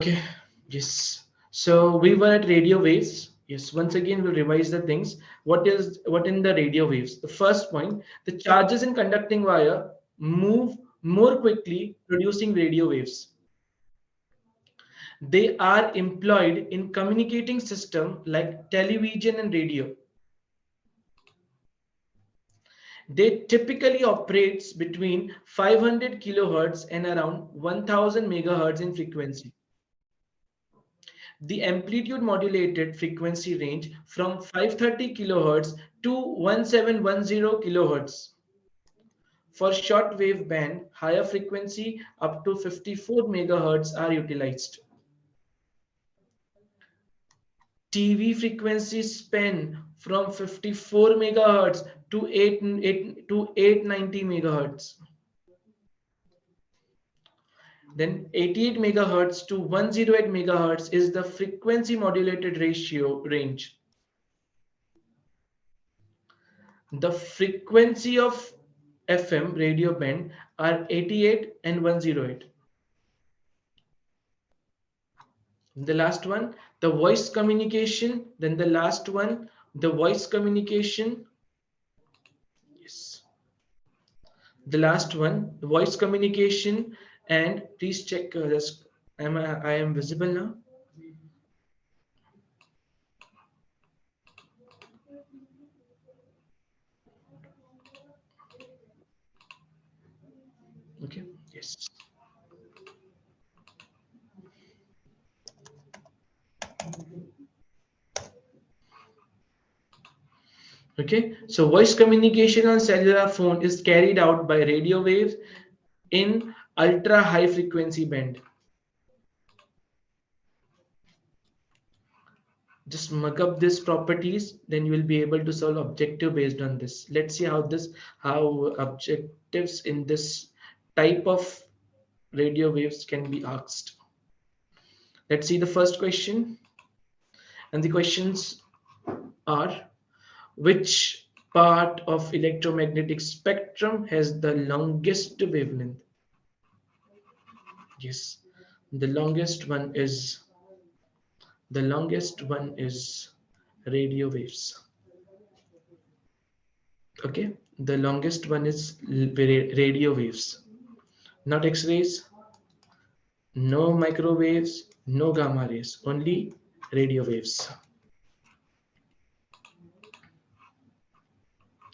Okay, yes. So we were at radio waves. Yes, once again we'll revise the things. What in the radio waves? The first point, the charges in conducting wire move more quickly, producing radio waves. They are employed in communicating system like television and radio. They typically operates between 500 kilohertz and around 1000 megahertz in frequency. The amplitude modulated frequency range from 530 kilohertz to 1710 kilohertz. For short wave band, higher frequency up to 54 megahertz are utilized. TV frequencies span from 54 megahertz to 890 megahertz. Then 88 megahertz to 108 megahertz is the frequency modulated ratio range. The frequency of FM radio band are 88 and 108. The last one, the voice communication. Then the last one, the voice communication. Yes. The last one, the voice communication. And please check this. I am visible now. Okay. Yes. Okay, so voice communication on cellular phone is carried out by radio waves in ultra high frequency band. Just mug up these properties, then you will be able to solve objective based on this. Let's see how objectives in this type of radio waves can be asked. Let's see the first question, and the questions are: which part of electromagnetic spectrum has the longest wavelength? Yes, the longest one is radio waves. Okay, the longest one is radio waves, not X-rays, no microwaves, no gamma rays, only radio waves.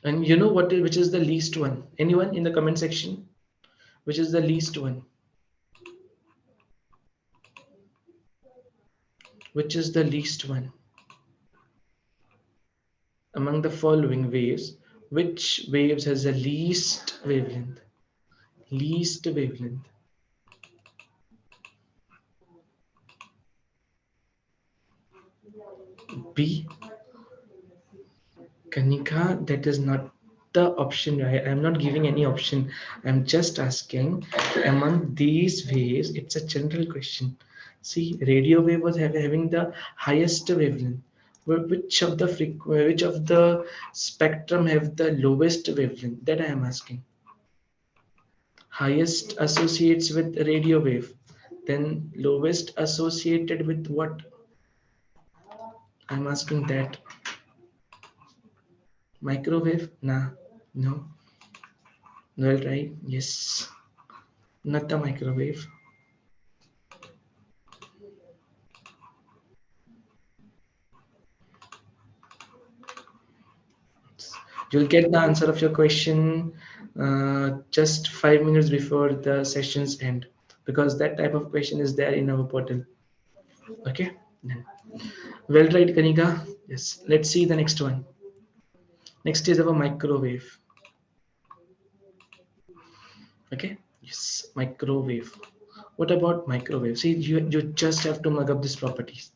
And you know which is the least one? Anyone in the comment section? Which is the least one? Which is the least one? Among the following waves, which waves has the least wavelength? Least wavelength. B. Kanika, that is not the option. I am not giving any option. I'm just asking among these waves, it's a general question. See, radio wave was having the highest wavelength. Which of the spectrum have the lowest wavelength? That I am asking. Highest associates with radio wave, then lowest associated with what? I'm asking that. Microwave? Nah, no. Well, right? Yes. Not the microwave. You'll get the answer of your question just 5 minutes before the sessions end, because that type of question is there in our portal. Okay. Well, right, Kanika. Yes. Let's see the next one. Next is our microwave. Okay. Yes, microwave. What about microwave? See, you just have to mug up these properties.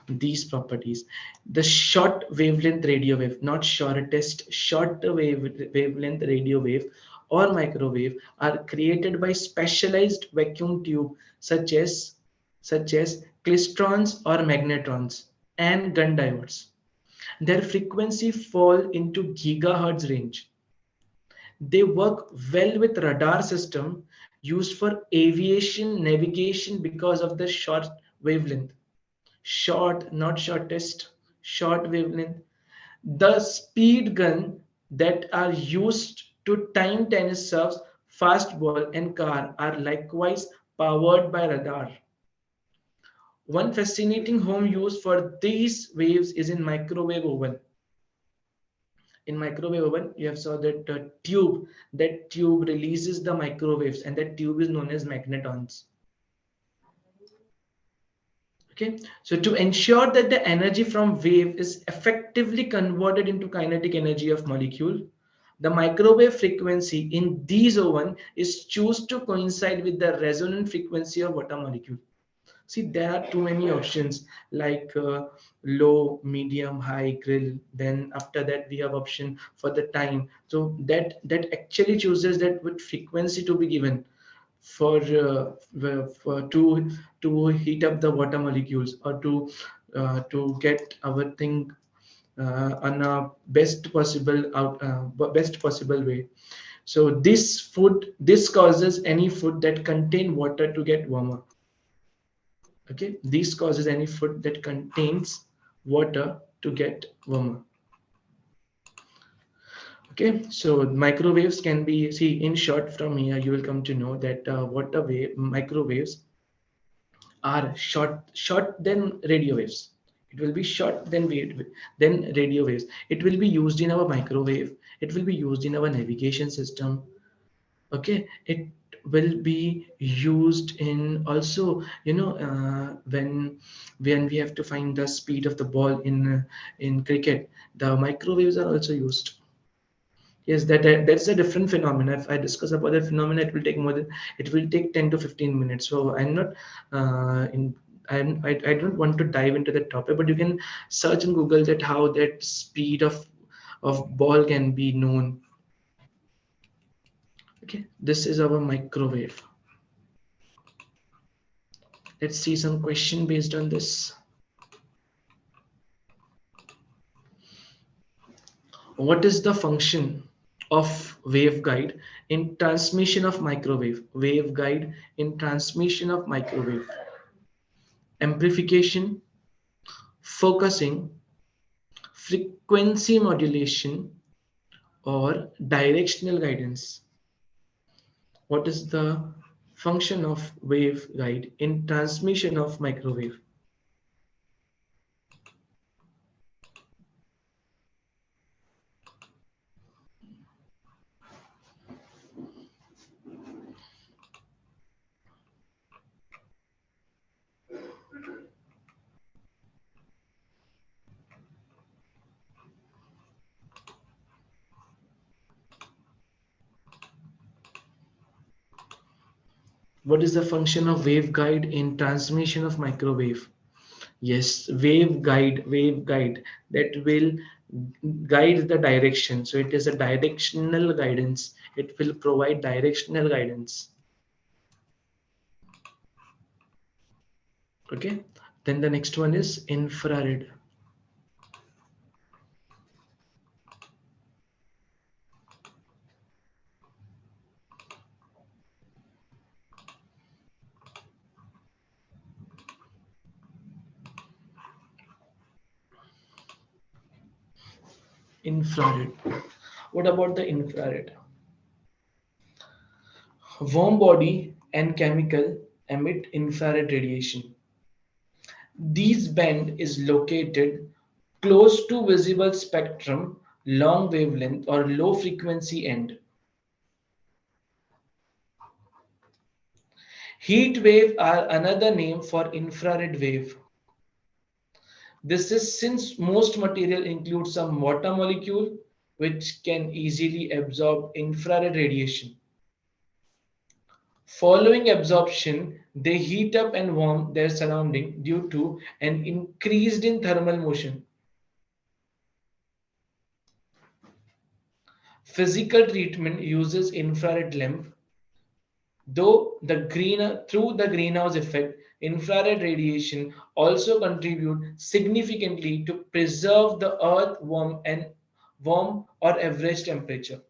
The short wavelength radio wave, not shortest, wavelength radio wave or microwave are created by specialized vacuum tube such as klystrons or magnetrons and gun diodes. Their frequency fall into gigahertz range. They work well with radar system used for aviation navigation because of the short wavelength. Short, not shortest, short wavelength. The speed gun that are used to time tennis serves, fastball, and car are likewise powered by radar. One fascinating home use for these waves is in microwave oven. In microwave oven, you have saw that tube. That tube releases the microwaves, and that tube is known as magnetons. Okay, so to ensure that the energy from wave is effectively converted into kinetic energy of molecule, the microwave frequency in these oven is choose to coincide with the resonant frequency of water molecule. See, there are too many options like low, medium, high, grill. Then after that, we have option for the time. So that actually chooses that what frequency to be given for to heat up the water molecules or to get our thing on a best possible way. So this causes any food that contain water to get warmer. Okay, this causes any food that contains water to get warmer. Okay, so microwaves can be, see, in short, from here you will come to know that water wave microwaves are short than radio waves. It will be short than radio waves. It will be used in our microwave. It will be used in our navigation system. Okay, it will be used in also, when we have to find the speed of the ball in cricket, the microwaves are also used. Yes, that's a different phenomenon. If I discuss about that phenomenon, it will take 10 to 15 minutes. So I'm not in I don't want to dive into that topic, but you can search in Google that how that speed of ball can be known. Okay, this is our microwave. Let's see some question based on this. What is the function of waveguide in transmission of microwave? Waveguide in transmission of microwave. Amplification, focusing, frequency modulation, or directional guidance. What is the function of waveguide in transmission of microwave? What is the function of waveguide in transmission of microwave? Yes, waveguide that will guide the direction. So it is a directional guidance. It will provide directional guidance. Okay. Then the next one is infrared. Infrared. What about the infrared? Warm body and chemical emit infrared radiation. This band is located close to visible spectrum, long wavelength or low frequency end. Heat wave are another name for infrared wave. This is since most material includes some water molecule which can easily absorb infrared radiation. Following absorption, they heat up and warm their surrounding due to an increased in thermal motion. Physical treatment uses infrared lamp. Though through the greenhouse effect, infrared radiation also contribute significantly to preserve the earth warm or average temperature.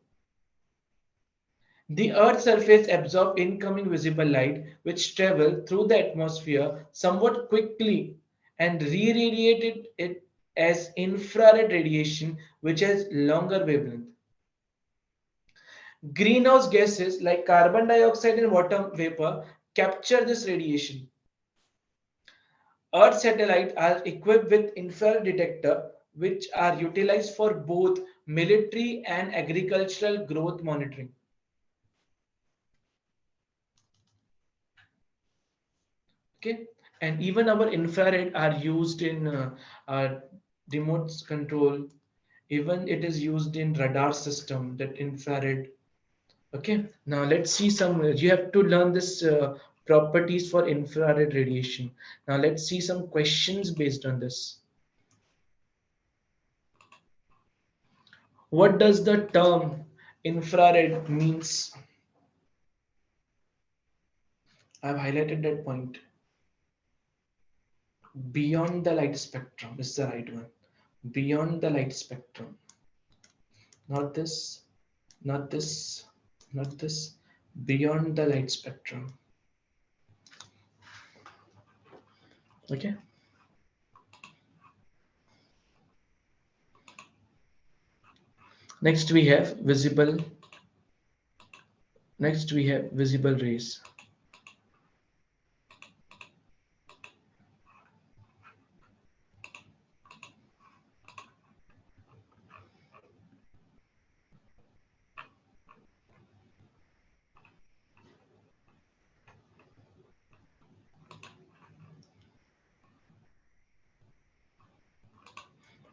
The Earth's surface absorbs incoming visible light, which travel through the atmosphere somewhat quickly and re-radiated it as infrared radiation, which has longer wavelength. Greenhouse gases like carbon dioxide and water vapor capture this radiation. Earth satellites are equipped with infrared detector, which are utilized for both military and agricultural growth monitoring. Okay, and even our infrared are used in remote control. Even it is used in radar system. That infrared. Okay, now let's see some. You have to learn this properties for infrared radiation. Now let's see some questions based on this. What does the term infrared means? I've highlighted that point. Beyond the light spectrum is the right one. Beyond the light spectrum. Not this, not this, not this. Beyond the light spectrum. Okay. Next we have visible. Next we have visible rays.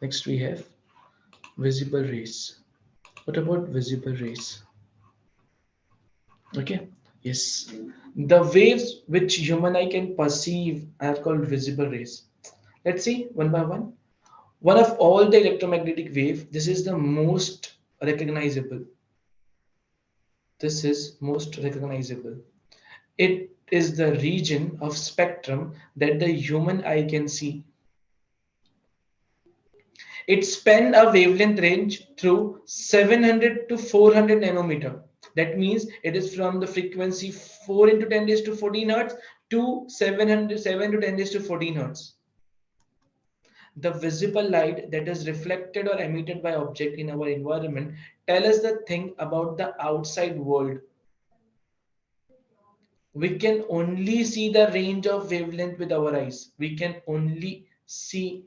Next we have visible rays. What about visible rays? Okay. Yes. The waves which human eye can perceive are called visible rays. Let's see one by one. One of all the electromagnetic wave, this is the most recognizable. This is most recognizable. It is the region of spectrum that the human eye can see. It spans a wavelength range through 700 to 400 nanometer. That means it is from the frequency 4 into 10 raised to 14 hertz to 7 to 10 raised to 14 hertz. The visible light that is reflected or emitted by object in our environment tell us the thing about the outside world. We can only see the range of wavelength with our eyes. We can only see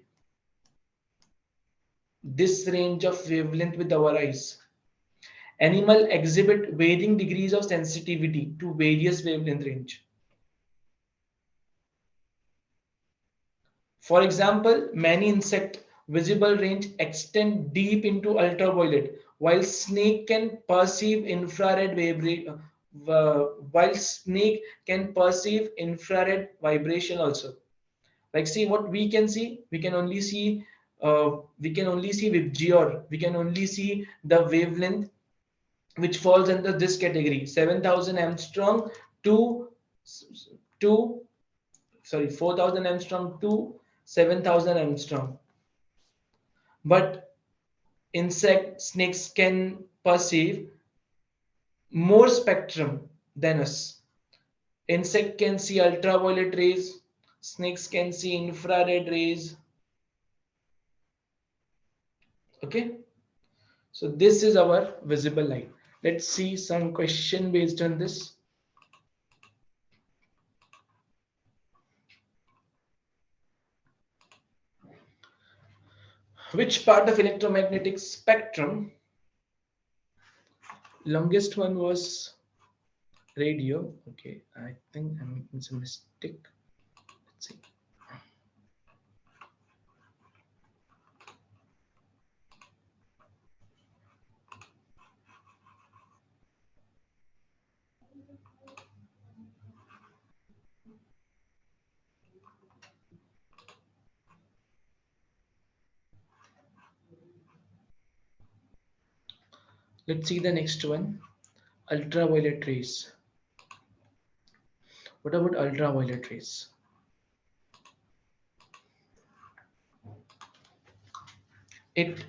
this range of wavelength with our eyes. Animal exhibit varying degrees of sensitivity to various wavelength range. For example, many insect visible range extend deep into ultraviolet, while snake can perceive infrared while snake can perceive infrared vibration also. Like see what we can see, we can only see VIBGYOR, we can only see the wavelength which falls under this category 7000 Armstrong to to 4000 Armstrong to 7000 Armstrong. But insect snakes can perceive more spectrum than us. Insect can see ultraviolet rays, snakes can see infrared rays. Okay, so this is our visible light. Let's see some question based on this. Which part of electromagnetic spectrum? Longest one was radio. Okay, I think I'm making some mistake. Let's see. Let's see the next one. Ultraviolet rays. What about ultraviolet rays? It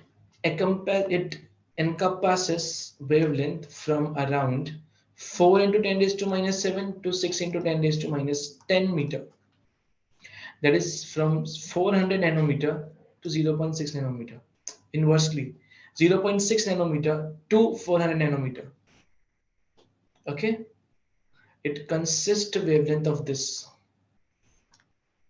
it encompasses wavelength from around 4 into 10 raised to minus 7 to 6 into 10 raised to minus 10 meter. That is from 400 nanometer to 0.6 nanometer. Inversely, 0.6 nanometer to 400 nanometer. Okay, it consists wavelength of this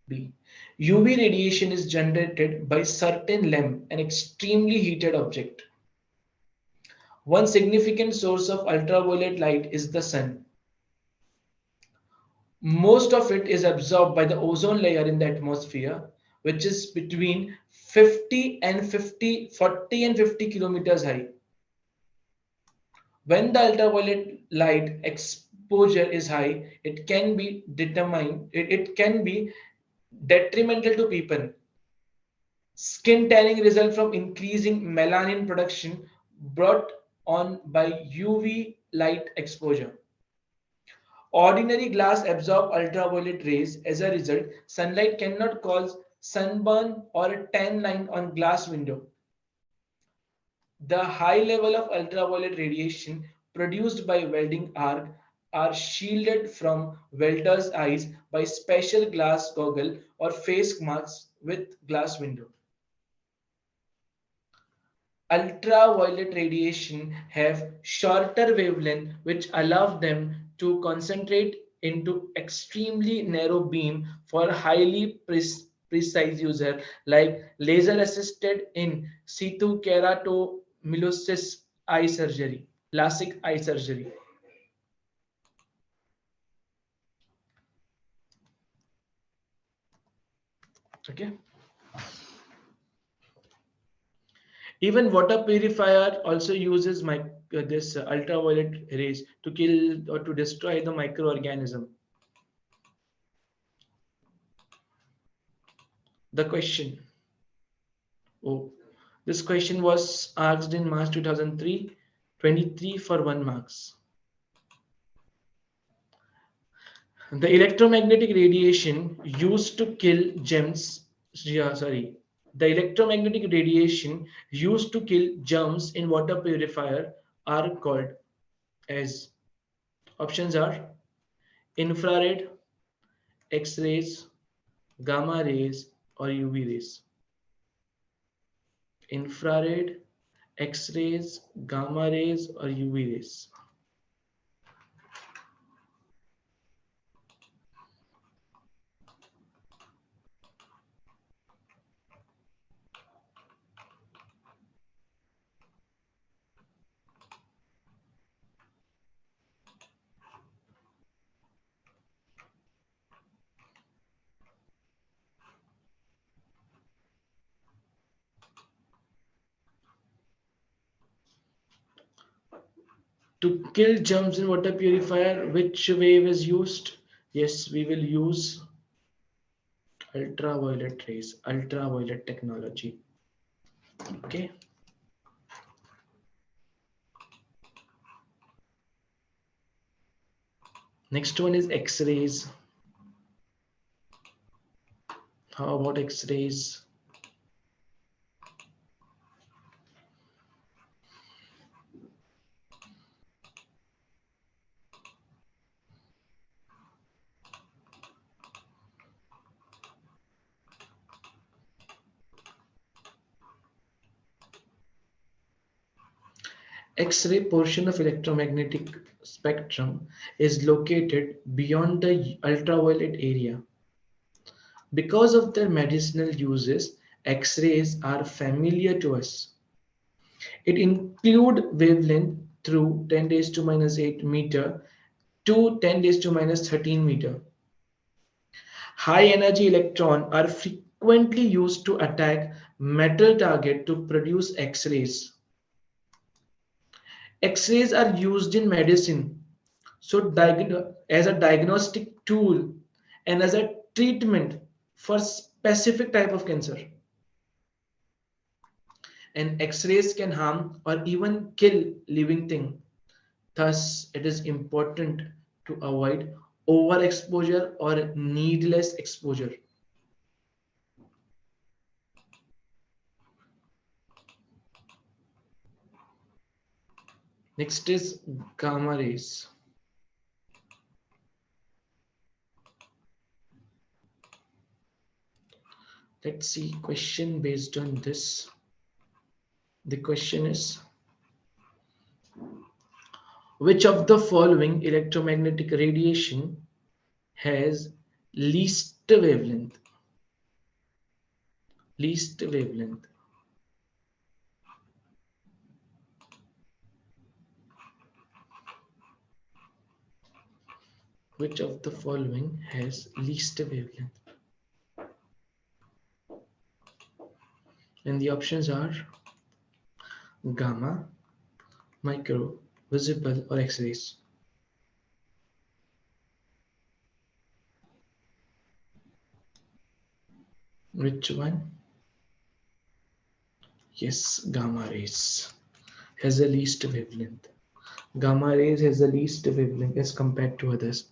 B. UV radiation is generated by certain lamp, an extremely heated object. One significant source of ultraviolet light is the sun. Most of it is absorbed by the ozone layer in the atmosphere, which is between 40 and 50 kilometers high. When the ultraviolet light exposure is high, it can be detrimental to people. Skin tanning results from increasing melanin production brought on by UV light exposure. Ordinary glass absorb ultraviolet rays. As a result, sunlight cannot cause sunburn or a tan line on glass window. The high level of ultraviolet radiation produced by welding arc are shielded from welder's eyes by special glass goggle or face masks with glass window. Ultraviolet radiation have shorter wavelength which allow them to concentrate into extremely narrow beam for highly precise user like laser assisted in situ keratomycosis eye surgery, LASIK eye surgery. Okay. Even water purifier also uses this ultraviolet rays to kill or to destroy the microorganism. The question. Oh, this question was asked in March 2003, 23 for 1 marks. The electromagnetic radiation used to kill germs, the electromagnetic radiation used to kill germs in water purifier are called as options are infrared, X-rays, gamma rays, or UV rays. Infrared, X-rays, gamma rays, or UV rays. To kill germs in water purifier, which wave is used? Yes, we will use ultraviolet rays, ultraviolet technology. Okay. Next one is X-rays. How about X-rays? X-ray portion of electromagnetic spectrum is located beyond the ultraviolet area. Because of their medicinal uses, X-rays are familiar to us. It include wavelength through 10 raised to minus 8 meter to 10 raised to minus 13 meter. High energy electrons are frequently used to attack metal target to produce X-rays. X-rays are used in medicine, so as a diagnostic tool and as a treatment for specific type of cancer. And X-rays can harm or even kill living thing. Thus, it is important to avoid overexposure or needless exposure. Next is gamma rays. Let's see question based on this. The question is, which of the following electromagnetic radiation has least wavelength? Least wavelength. Which of the following has least wavelength? And the options are gamma, micro, visible, or X-rays. Which one? Yes, gamma rays has the least wavelength. Gamma rays has the least wavelength as compared to others.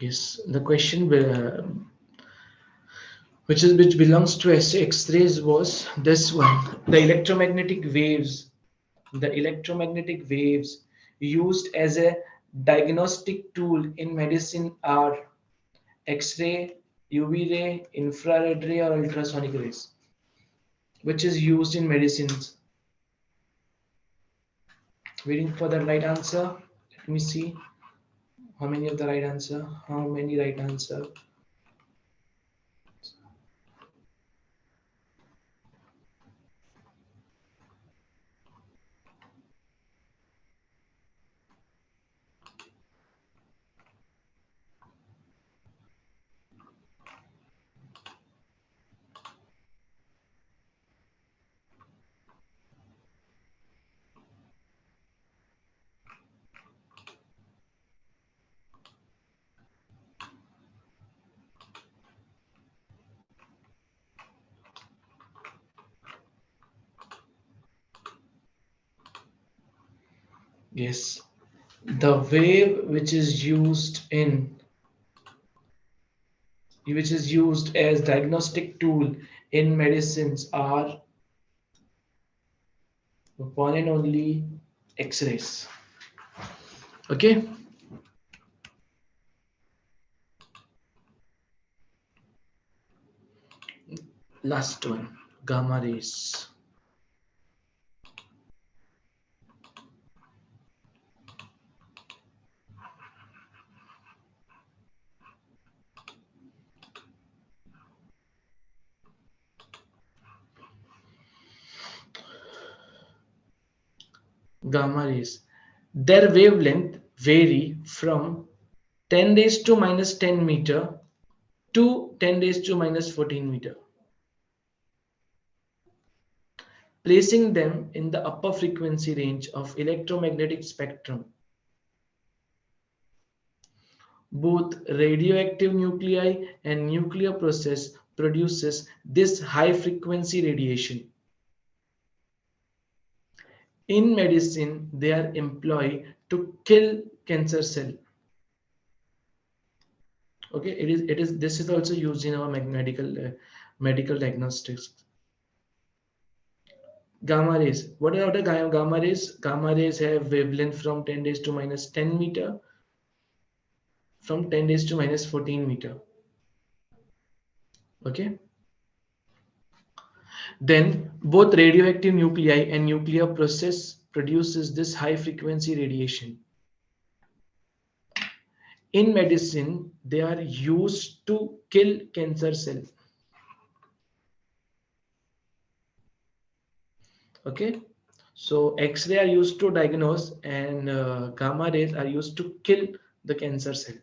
Yes, the question which belongs to X-rays was this one. The electromagnetic waves used as a diagnostic tool in medicine are X-ray, UV ray, infrared ray, or ultrasonic rays, which is used in medicines. Waiting for the right answer. Let me see how many of the right answer. How many right answer? Yes, the wave which is used as diagnostic tool in medicines are one and only X-rays. Okay, last one, gamma rays. Gamma rays. Their wavelength vary from 10 raised to minus 10 meter to 10 raised to minus 14 meter, placing them in the upper frequency range of electromagnetic spectrum. Both radioactive nuclei and nuclear process produces this high frequency radiation. In medicine, they are employed to kill cancer cell. Okay, it is this is also used in our medical diagnostics. Gamma rays. What are the gamma rays? Gamma rays have wavelength from 10 raised to minus 10 meter, from 10 raised to minus 14 meter. Okay. Then both radioactive nuclei and nuclear process produces this high frequency radiation. In medicine, they are used to kill cancer cell. Okay. So X-ray are used to diagnose and gamma rays are used to kill the cancer cell.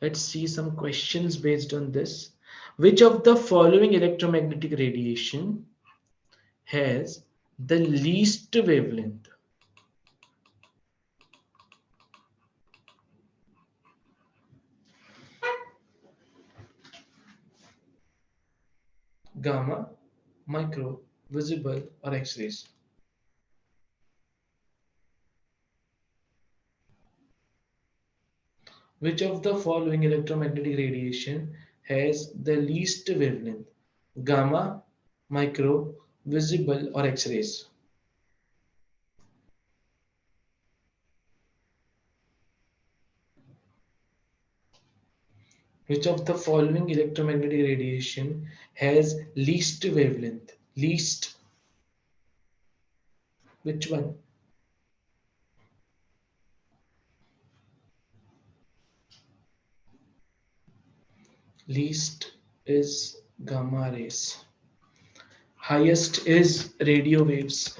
Let's see some questions based on this. Which of the following electromagnetic radiation has the least wavelength? Gamma, micro, visible, or X-rays? Which of the following electromagnetic radiation has the least wavelength? Gamma, micro, visible, or X-rays? Which of the following electromagnetic radiation has least wavelength? Least. Which one? Least is gamma rays. Highest is radio waves.